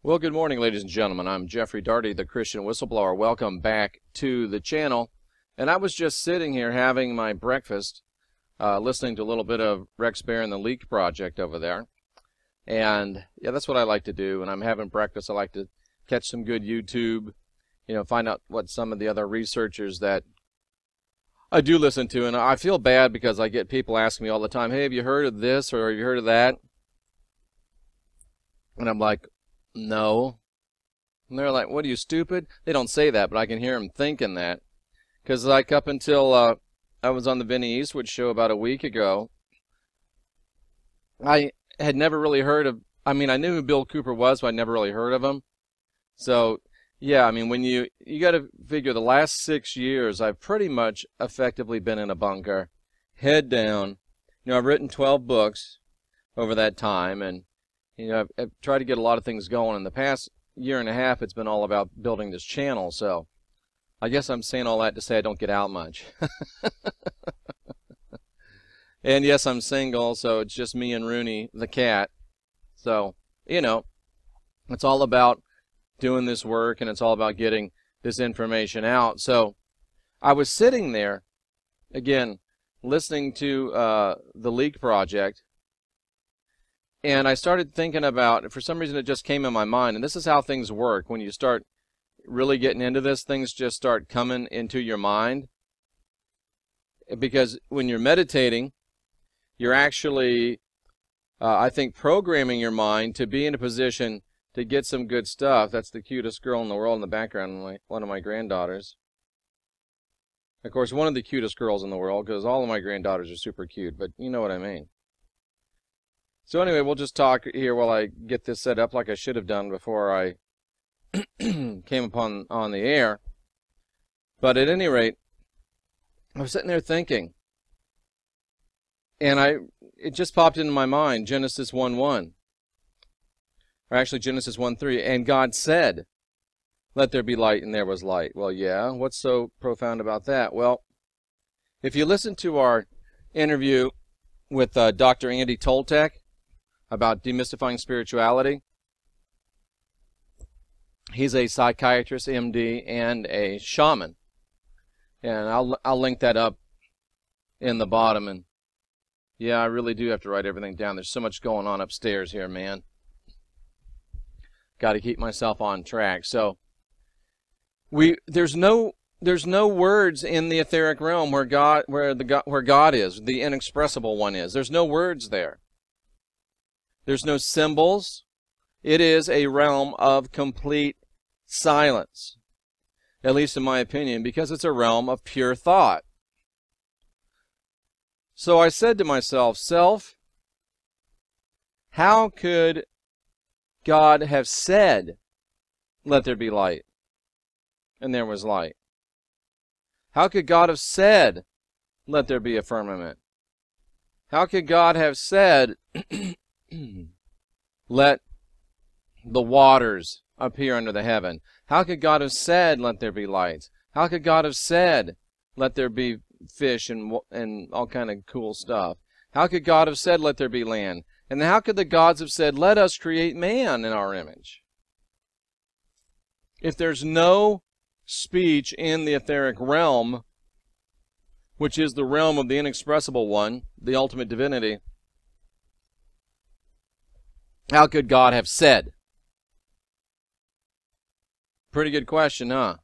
Well, good morning, ladies and gentlemen. I'm Jeffrey Darty, the Christian Whistleblower. Welcome back to the channel. And I was just sitting here having my breakfast, listening to a little bit of Rex Bear and the Leak Project over there. And yeah, that's what I like to do. When I'm having breakfast, I like to catch some good YouTube, find out what some of the other researchers that I do listen to. And I feel bad because I get people asking me all the time, hey, have you heard of this or have you heard of that? And I'm like, no. And they're like, what, are you stupid? They don't say that, but I can hear them thinking that. Because like up until I was on the Vinny Eastwood show about a week ago, I had never really heard of, I knew who Bill Cooper was, but I never really heard of him. So, yeah, when you got to figure the last 6 years, I've pretty much effectively been in a bunker, head down. I've written 12 books over that time, and I've tried to get a lot of things going. In the past year and a half, it's been all about building this channel. So I guess I'm saying all that to say I don't get out much. And yes, I'm single, so it's just me and Rooney, the cat. So, it's all about doing this work, and it's all about getting this information out. So I was sitting there, again, listening to the Leak Project. And I started thinking about, for some reason it just came in my mind, and this is how things work. When you start really getting into this, things just start coming into your mind. Because when you're meditating, you're actually, I think, programming your mind to be in a position to get some good stuff. That's the cutest girl in the world in the background, one of my granddaughters. Of course, one of the cutest girls in the world, because all of my granddaughters are super cute, but you know what I mean. So anyway, we'll just talk here while I get this set up like I should have done before I came on the air. But at any rate, I was sitting there thinking, and it just popped into my mind, Genesis 1:1, or actually Genesis 1:3, and God said, let there be light, and there was light. Well, yeah, what's so profound about that? Well, if you listen to our interview with Dr. Andy Toltek, about demystifying spirituality. He's a psychiatrist, MD, and a shaman. And I'll link that up in the bottom. And yeah, I really do have to write everything down. There's so much going on upstairs here, man. Got to keep myself on track. So there's no words in the etheric realm where God is, the inexpressible one is. There's no words there. There's no symbols. It is a realm of complete silence, at least in my opinion, because it's a realm of pure thought. So I said to myself, self, how could God have said, let there be light, and there was light? How could God have said, let there be a firmament? How could God have said, let the waters appear under the heaven? How could God have said, let there be lights? How could God have said, let there be fish and all kind of cool stuff? How could God have said, let there be land? And how could the gods have said, let us create man in our image? If there's no speech in the etheric realm, which is the realm of the inexpressible one, the ultimate divinity, how could God have said? Pretty good question, huh?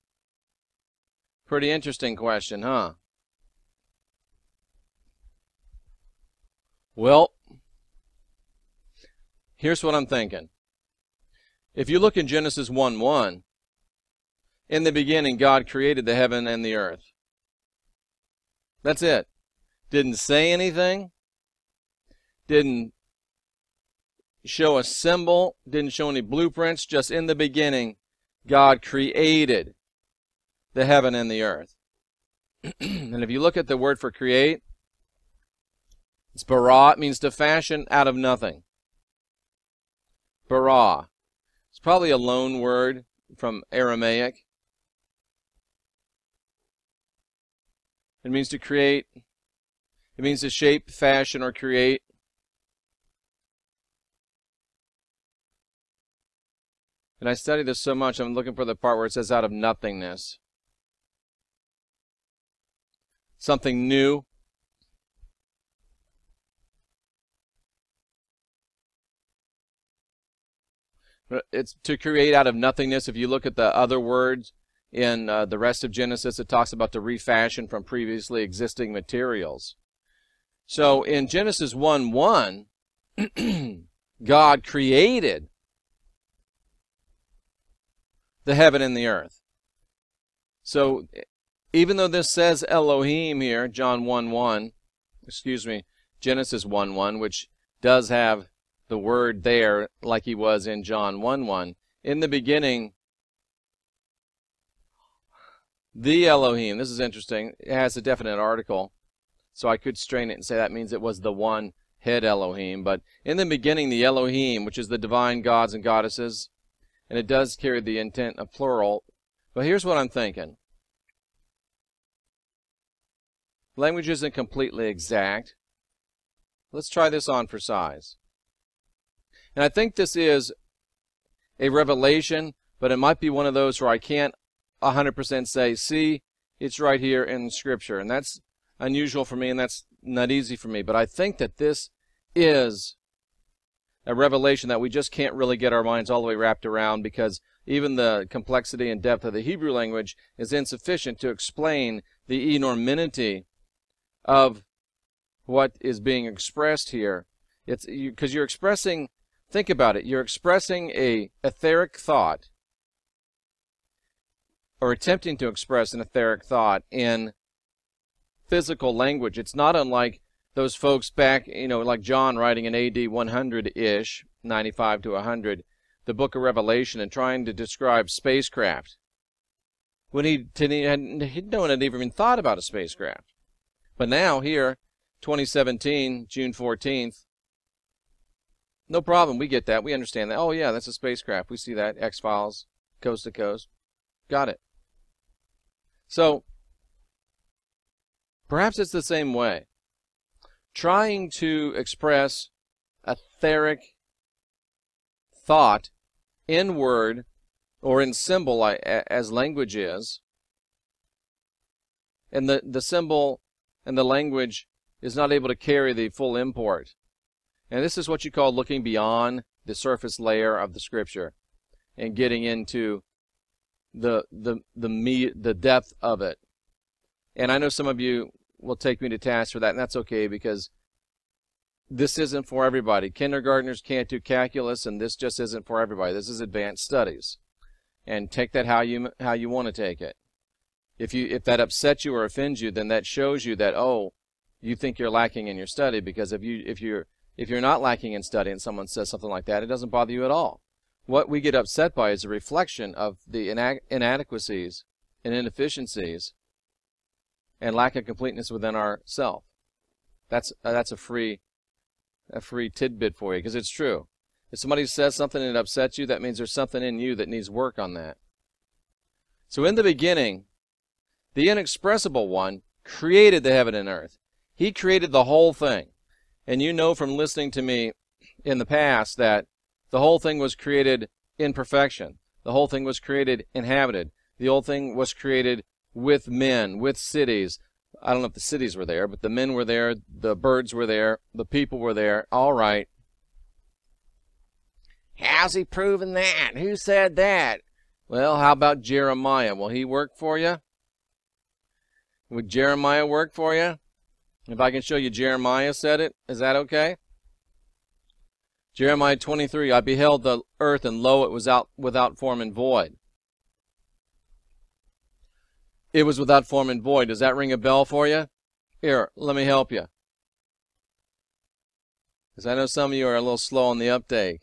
Pretty interesting question, huh? Well, here's what I'm thinking. If you look in Genesis 1:1, in the beginning God created the heaven and the earth. That's it. Didn't say anything. Didn't show a symbol, didn't show any blueprints, just in the beginning, God created the heaven and the earth. And if you look at the word for create, it's bara. It means to fashion out of nothing. Bara. It's probably a loan word from Aramaic. It means to create. It means to shape, fashion, or create. And I study this so much, I'm looking for the part where it says out of nothingness. Something new. It's to create out of nothingness. If you look at the other words in the rest of Genesis, it talks about to refashion from previously existing materials. So in Genesis 1:1, God created the heaven and the earth. So even though this says Elohim here, Genesis 1:1, which does have the word there like he was in John 1:1, in the beginning, the Elohim, this is interesting, it has a definite article, so I could strain it and say that means it was the one head Elohim, but in the beginning, the Elohim, which is the divine gods and goddesses, and it does carry the intent of plural, but here's what I'm thinking. Language isn't completely exact. Let's try this on for size. And I think this is a revelation, but it might be one of those where I can't 100% say, see, it's right here in Scripture. And that's unusual for me, and that's not easy for me. But I think that this is a revelation that we just can't really get our minds all the way wrapped around, because even the complexity and depth of the Hebrew language is insufficient to explain the enormity of what is being expressed here. It's because you're expressing, think about it, you're expressing a etheric thought, or attempting to express an etheric thought in physical language. It's not unlike those folks back, like John writing in AD 100-ish, 95 to 100, the book of Revelation, and trying to describe spacecraft when no one had even thought about a spacecraft. But now here, 2017, June 14th, no problem, we get that, we understand that. Oh yeah, that's a spacecraft, we see that, X-Files, coast to coast, got it. So, perhaps it's the same way. Trying to express etheric thought in word or in symbol as language is, and the symbol and the language is not able to carry the full import. And this is what you call looking beyond the surface layer of the Scripture and getting into the depth of it. And I know some of you will take me to task for that, and that's okay, because this isn't for everybody. Kindergartners can't do calculus, and this just isn't for everybody. This is advanced studies, and take that how you want to take it. If that upsets you or offends you, then that shows you that, oh, you think you're lacking in your study, because if you're not lacking in study and someone says something like that, it doesn't bother you at all. What we get upset by is a reflection of the inadequacies and inefficiencies and lack of completeness within ourself. That's a free tidbit for you, because it's true. If somebody says something and it upsets you, that means there's something in you that needs work on that. So in the beginning, the Inexpressible One created the heaven and earth. He created the whole thing. And you know from listening to me in the past that the whole thing was created in perfection. The whole thing was created inhabited. The whole thing was created with men, with cities. I don't know if the cities were there, but the men were there, the birds were there, the people were there. All right. How's he proving that? Who said that? Well, how about Jeremiah? Will he work for you? Would Jeremiah work for you? If I can show you Jeremiah said it, is that okay? Jeremiah 23, I beheld the earth, and lo, it was without form and void. It was without form and void. Does that ring a bell for you? Here, let me help you. Because I know some of you are a little slow on the uptake.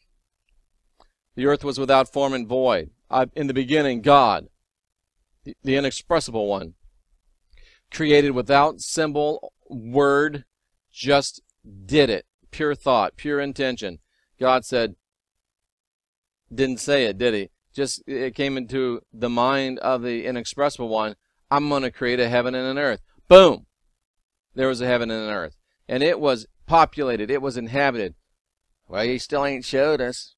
The earth was without form and void. In the beginning, God, the Inexpressible One, created without symbol, word, just did it. Pure thought, pure intention. God said, didn't say it, did he? Just, it came into the mind of the Inexpressible One. I'm going to create a heaven and an earth. Boom! There was a heaven and an earth. And it was populated. It was inhabited. Well, he still ain't showed us.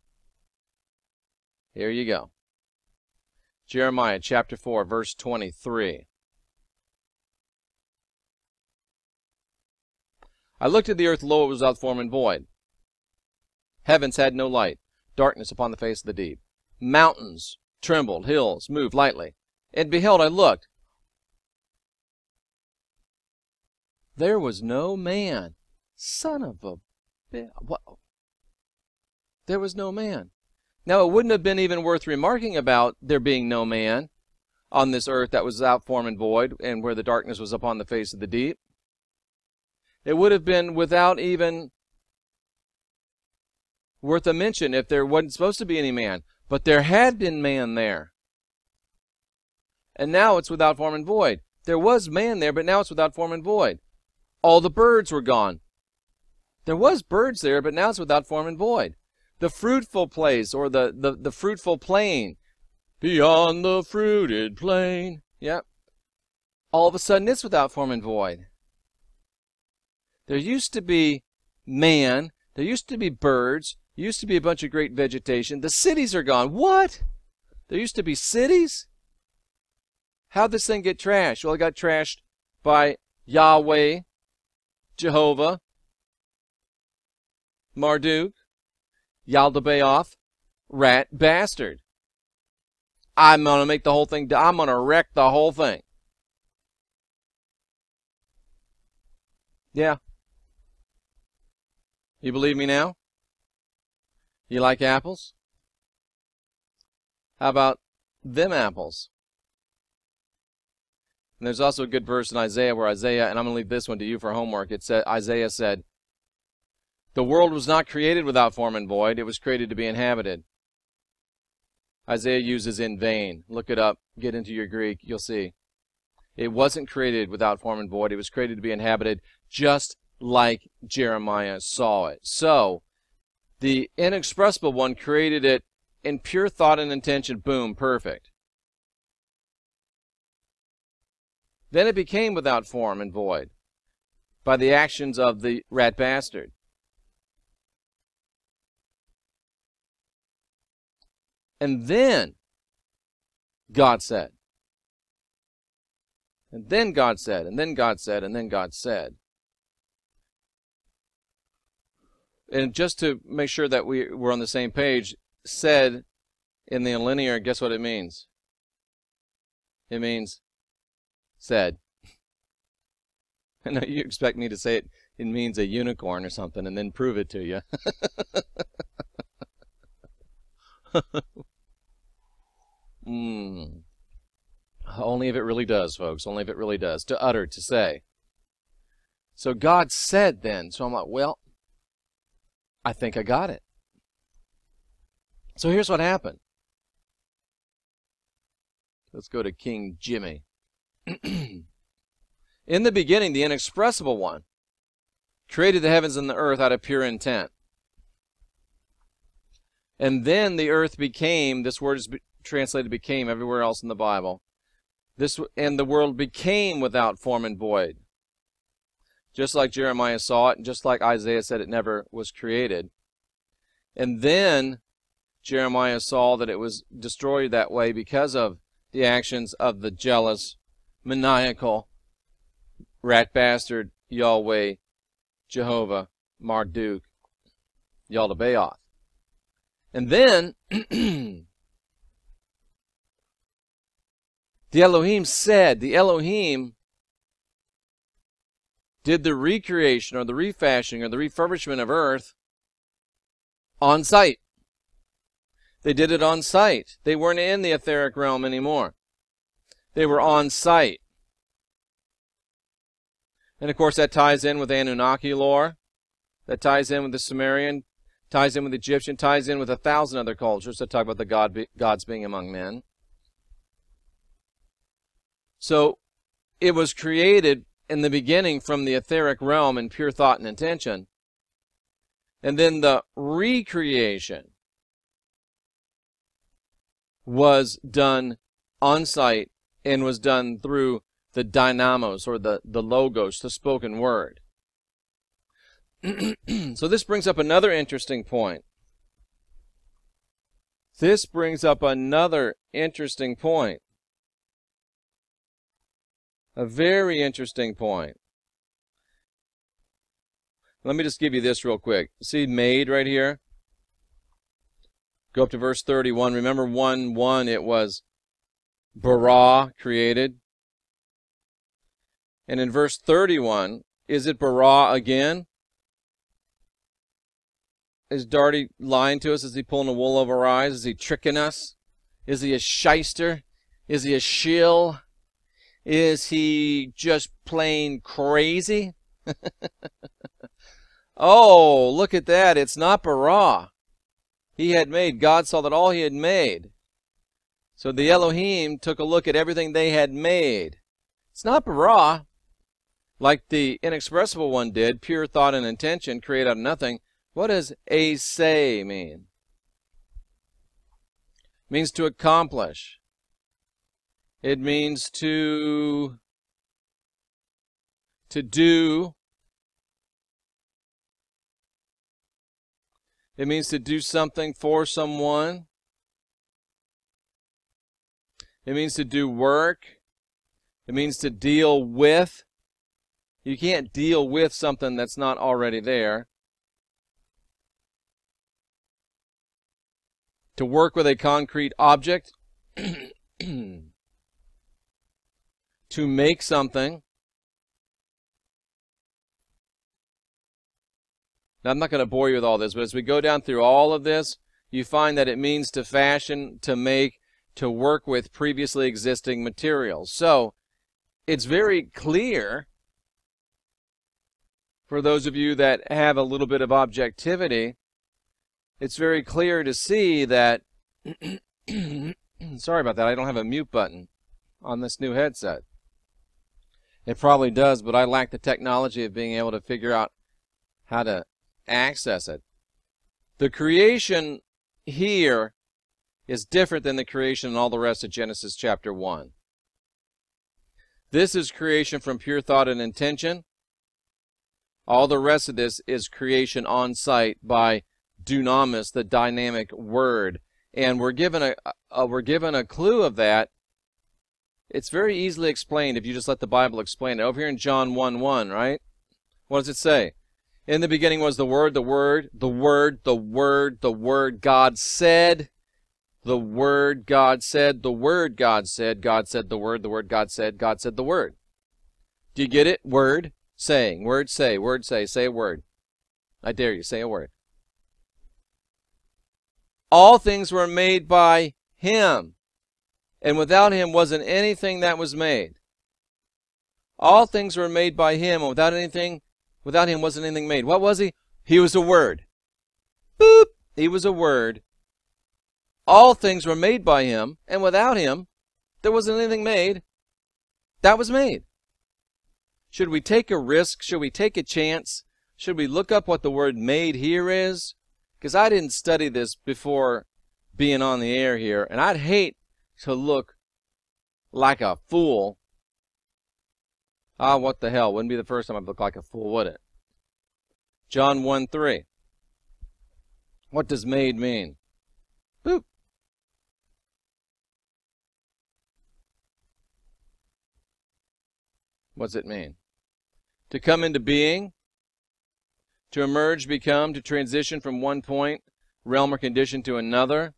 Here you go. Jeremiah chapter 4, verse 23. I looked at the earth, lo, it was without form and void. Heavens had no light, darkness upon the face of the deep. Mountains trembled, hills moved lightly. And beheld, I looked. There was no man. Son of a bitch. What? There was no man. Now, it wouldn't have been even worth remarking about there being no man on this earth that was without form and void, and where the darkness was upon the face of the deep. It would have been without even worth a mention if there wasn't supposed to be any man. But there had been man there. And now it's without form and void. There was man there, but now it's without form and void. All the birds were gone. There was birds there, but now it's without form and void. The fruitful place, or the fruitful plain. Beyond the fruited plain. Yep. All of a sudden it's without form and void. There used to be man. There used to be birds. There used to be a bunch of great vegetation. The cities are gone. What? There used to be cities? How'd this thing get trashed? Well, it got trashed by Yahweh, Jehovah, Marduk, Yaldabaoth, rat bastard. I'm going to make the whole thing, I'm going to wreck the whole thing. Yeah. You believe me now? You like apples? How about them apples? And there's also a good verse in Isaiah where Isaiah, and I'm going to leave this one to you for homework. It said, Isaiah said, the world was not created without form and void. It was created to be inhabited. Isaiah uses in vain. Look it up. Get into your Greek. You'll see. It wasn't created without form and void. It was created to be inhabited just like Jeremiah saw it. So, the Inexpressible One created it in pure thought and intention. Boom, perfect. Then it became without form and void by the actions of the rat bastard. And then God said. And then God said, and then God said, and then God said. And just to make sure that we're on the same page, said in the linear, guess what it means? It means said. I know you expect me to say it means a unicorn or something and then prove it to you. Only if it really does, folks. Only if it really does. To utter, to say. So God said then. So I'm like, well, I think I got it. So here's what happened. Let's go to King Jimmy. In the beginning, the Inexpressible One created the heavens and the earth out of pure intent. And then the earth became, this word is translated became everywhere else in the Bible. And the world became without form and void. Just like Jeremiah saw it, and just like Isaiah said it never was created. And then Jeremiah saw that it was destroyed that way because of the actions of the jealous, maniacal, rat bastard, Yahweh, Jehovah, Marduk, Yaldabaoth. And then the Elohim said, the Elohim did the recreation or the refashioning or the refurbishment of earth on site. They did it on site. They weren't in the etheric realm anymore. They were on site. And of course that ties in with Anunnaki lore. That ties in with the Sumerian, ties in with Egyptian, ties in with 1,000 other cultures that talk about the gods being among men. So it was created in the beginning from the etheric realm in pure thought and intention. And then the recreation was done on site and was done through the dynamos or the logos, the spoken word. So this brings up another interesting point. This brings up another interesting point. A very interesting point. Let me just give you this real quick. See made right here? Go up to verse 31. Remember 1:1, it was bara, created. And in verse 31, is it bara again? Is Darty lying to us? Is he pulling the wool over our eyes? Is he tricking us? Is he a shyster? Is he a shill? Is he just plain crazy? Oh, look at that. It's not bara. He had made. God saw that all he had made. So the Elohim took a look at everything they had made. It's not bara, like the Inexpressible one did, pure thought and intention, create out of nothing. What does say mean? It means to accomplish. It means to do. It means to do something for someone. It means to do work. It means to deal with. You can't deal with something that's not already there. To work with a concrete object. To make something. Now, I'm not going to bore you with all this, but as we go down through all of this, you find that it means to fashion, to make, to work with previously existing materials. So, it's very clear for those of you that have a little bit of objectivity, it's very clear to see that, sorry about that, I don't have a mute button on this new headset. It probably does, but I lack the technology of being able to figure out how to access it. The creation here is different than the creation in all the rest of Genesis chapter 1. This is creation from pure thought and intention. All the rest of this is creation on site by dunamis, the dynamic word. And we're given a clue of that. It's very easily explained if you just let the Bible explain it. Over here in John 1:1, right? What does it say? In the beginning was the Word, the Word, the Word, the Word, the Word, God said. The Word, God said, the Word, God said, God said the Word, God said the Word. Do you get it? Word, saying, word, say a word. I dare you, say a word. All things were made by Him, and without Him wasn't anything that was made. All things were made by Him, and without Him wasn't anything made. What was He? He was a Word. Boop! He was a Word. All things were made by Him, and without Him, there wasn't anything made that was made. Should we take a risk? Should we take a chance? Should we look up what the word made here is? Because I didn't study this before being on the air here, and I'd hate to look like a fool. Ah, what the hell? Wouldn't be the first time I'd look like a fool, would it? John 1:3. What does made mean? Boop. What's it mean? To come into being, to emerge, become, to transition from one point, realm, or condition to another.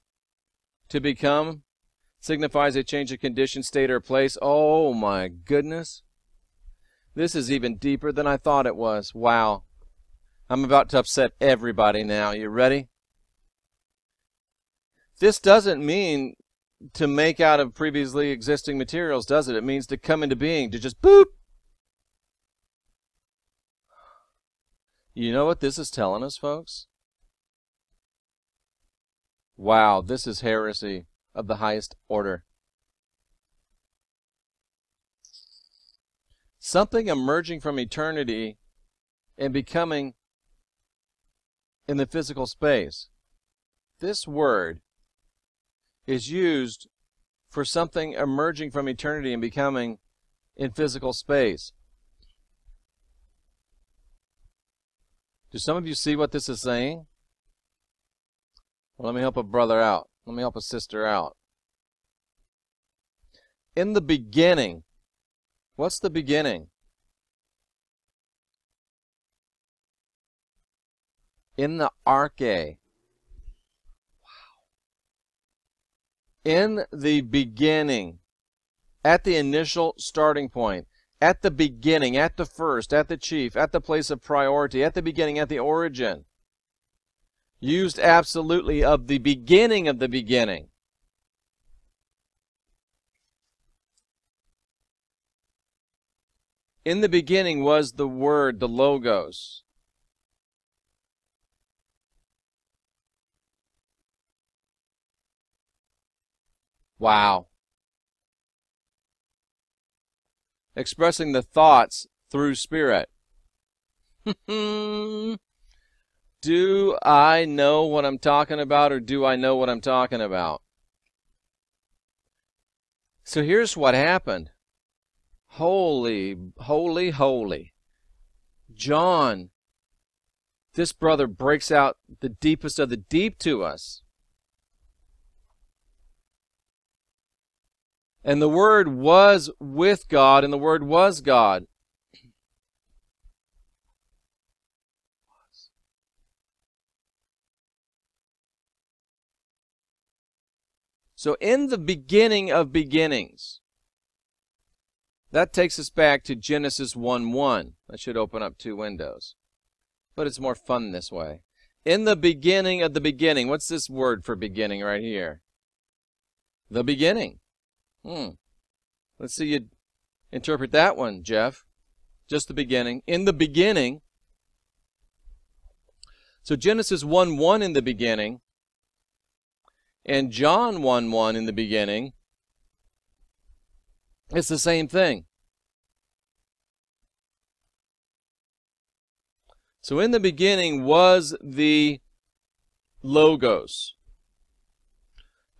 To become signifies a change of condition, state, or place. Oh my goodness. This is even deeper than I thought it was. Wow. I'm about to upset everybody now. You ready? This doesn't mean to make out of previously existing materials, does it? It means to come into being, to just boop. You know what this is telling us, folks? Wow, this is heresy of the highest order. Something emerging from eternity and becoming in the physical space. This word is used for something emerging from eternity and becoming in physical space. Do some of you see what this is saying? Well, let me help a brother out. Let me help a sister out. In the beginning, what's the beginning? In the arche. Wow. In the beginning, at the initial starting point, at the beginning, at the first, at the chief, at the place of priority, at the beginning, at the origin. Used absolutely of the beginning of the beginning. In the beginning was the Word, the Logos. Wow. Expressing the thoughts through Spirit. Do I know what I'm talking about, or do I know what I'm talking about? So here's what happened. Holy, holy, holy. John, this brother breaks out the deepest of the deep to us. And the Word was with God, and the Word was God. So in the beginning of beginnings, that takes us back to Genesis 1:1. That should open up 2 windows. But it's more fun this way. In the beginning of the beginning. What's this word for beginning right here? The beginning. Let's see you interpret that one, Jeff. Just the beginning. In the beginning. So Genesis 1:1 in the beginning. And John 1:1 in the beginning. It's the same thing. So in the beginning was the Logos,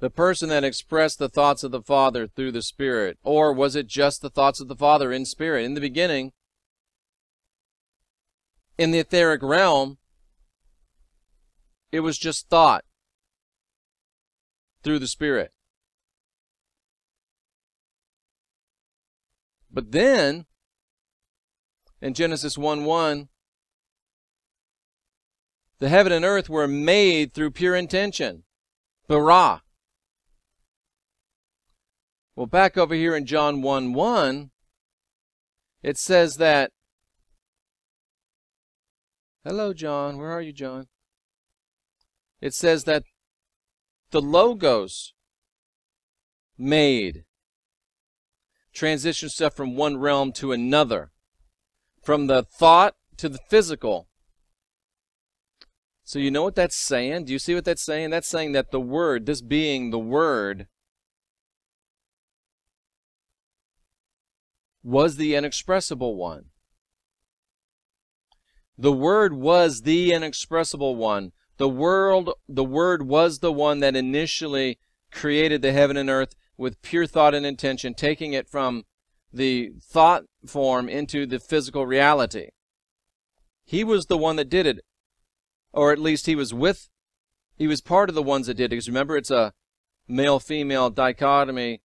the person that expressed the thoughts of the Father through the Spirit. Or was it just the thoughts of the Father in Spirit? In the beginning, in the etheric realm, it was just thought through the Spirit. But then, in Genesis 1:1, the heaven and earth were made through pure intention. Bara. Well, back over here in John 1:1, it says that, hello, John. Where are you, John? It says that the Logos made. Transition stuff from one realm to another. From the thought to the physical. So you know what that's saying? Do you see what that's saying? That's saying that the Word, this being the Word, was the inexpressible one. The Word was the inexpressible one. The Word was the one that initially created the heaven and earth with pure thought and intention, taking it from the thought form into the physical reality. He was the one that did it, or at least he was part of the ones that did it. Because remember, it's a male-female dichotomy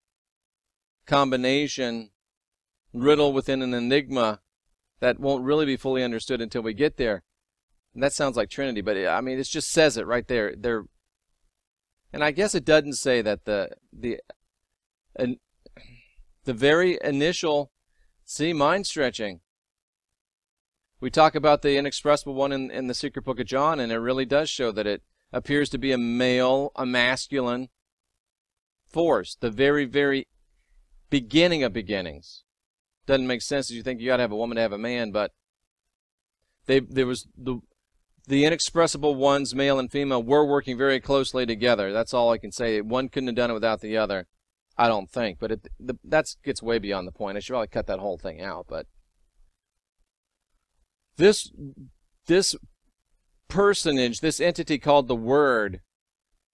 combination, riddle within an enigma that won't really be fully understood until we get there. And that sounds like Trinity, but I mean, it just says it right there. And I guess it doesn't say that the very initial, see, mind stretching. We talk about the inexpressible one in the secret book of John, and it really does show that it appears to be a male, a masculine force. The very, very beginning of beginnings. Doesn't make sense if you think you got to have a woman to have a man, but there was the inexpressible ones, male and female, were working very closely together. That's all I can say. One couldn't have done it without the other, I don't think. But that gets way beyond the point. I should probably cut that whole thing out. But this personage, this entity called the Word,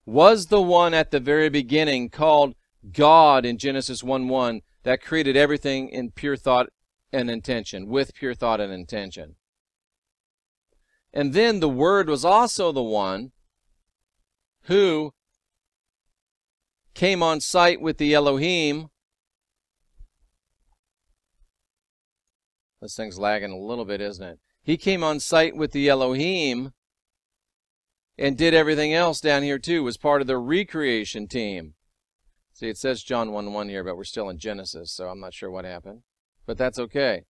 was the one at the very beginning called God in Genesis 1:1 that created everything in pure thought and intention, with pure thought and intention. And then the Word was also the one who came on sight with the Elohim. This thing's lagging a little bit, isn't it? He came on sight with the Elohim and did everything else down here too, was part of the recreation team. See, it says John 1:1 here, but we're still in Genesis, so I'm not sure what happened. But that's okay.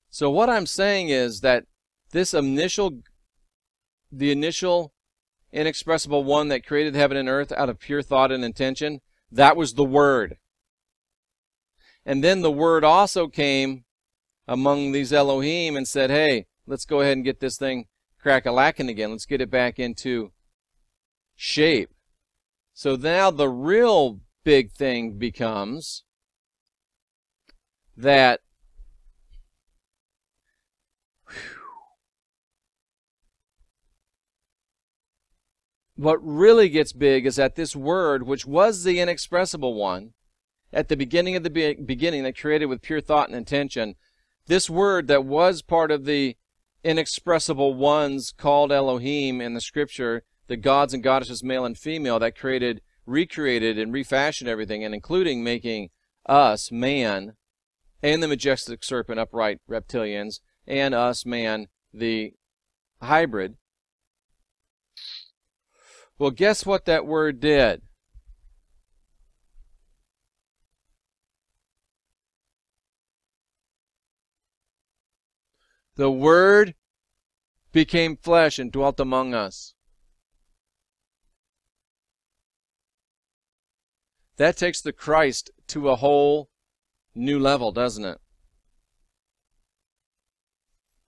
So what I'm saying is that this the initial inexpressible one that created heaven and earth out of pure thought and intention, that was the Word. And then the Word also came among these Elohim and said, hey, let's go ahead and get this thing crack-a-lacking again. Let's get it back into shape. So now the real big thing becomes that what really gets big is that this Word, which was the inexpressible one, at the beginning of the beginning that created with pure thought and intention, this Word that was part of the inexpressible ones called Elohim in the Scripture, the gods and goddesses, male and female, that recreated and refashioned everything, and including making us, man, and the majestic serpent, upright reptilians, and us, man, the hybrid. Well, guess what that Word did? The Word became flesh and dwelt among us. That takes the Christ to a whole new level, doesn't it?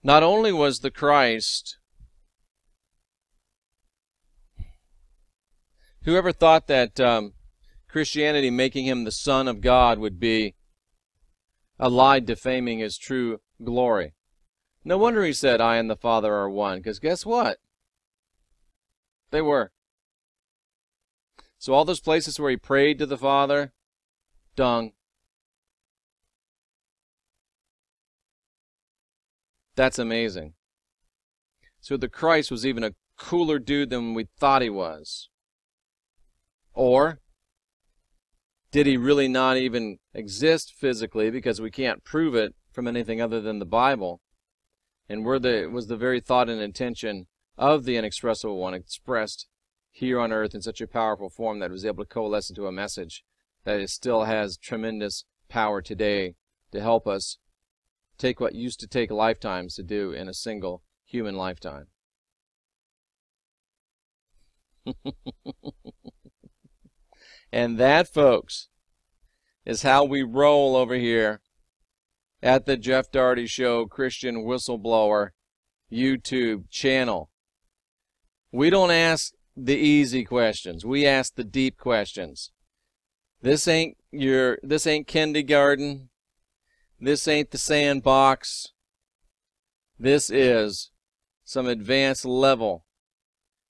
Not only was the Christ, whoever thought that Christianity making him the Son of God would be a lie defaming his true glory? No wonder he said, I and the Father are one, because guess what? They were. So all those places where he prayed to the Father, dung. That's amazing. So the Christ was even a cooler dude than we thought he was. Or did he really not even exist physically, because we can't prove it from anything other than the Bible? And was the very thought and intention of the inexpressible one expressed here on earth in such a powerful form that it was able to coalesce into a message that it still has tremendous power today to help us take what used to take lifetimes to do in a single human lifetime. And that, folks, is how we roll over here at the Jeff Daugherty Show Christian Whistleblower YouTube channel. We don't ask the easy questions. We ask the deep questions. This ain't kindergarten. This ain't the sandbox. This is some advanced level.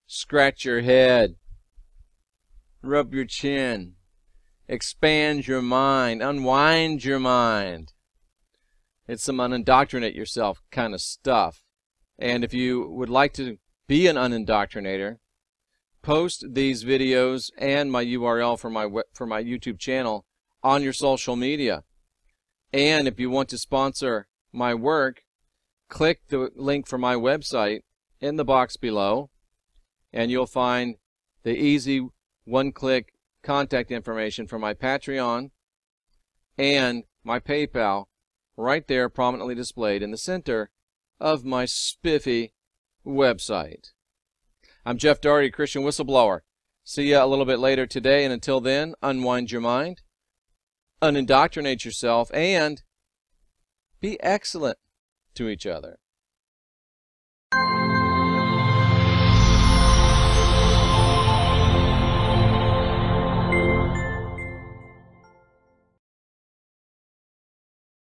Scratch your head. Rub your chin. Expand your mind. Unwind your mind. It's some unindoctrinate yourself kind of stuff. And if you would like to be an unindoctrinator, post these videos and my URL for my YouTube channel on your social media. And if you want to sponsor my work, click the link for my website in the box below, and you'll find the easy one-click contact information for my Patreon and my PayPal right there prominently displayed in the center of my spiffy website. I'm Jeff Daugherty, Christian Whistleblower. See you a little bit later today, and until then, unwind your mind, unindoctrinate yourself, and be excellent to each other.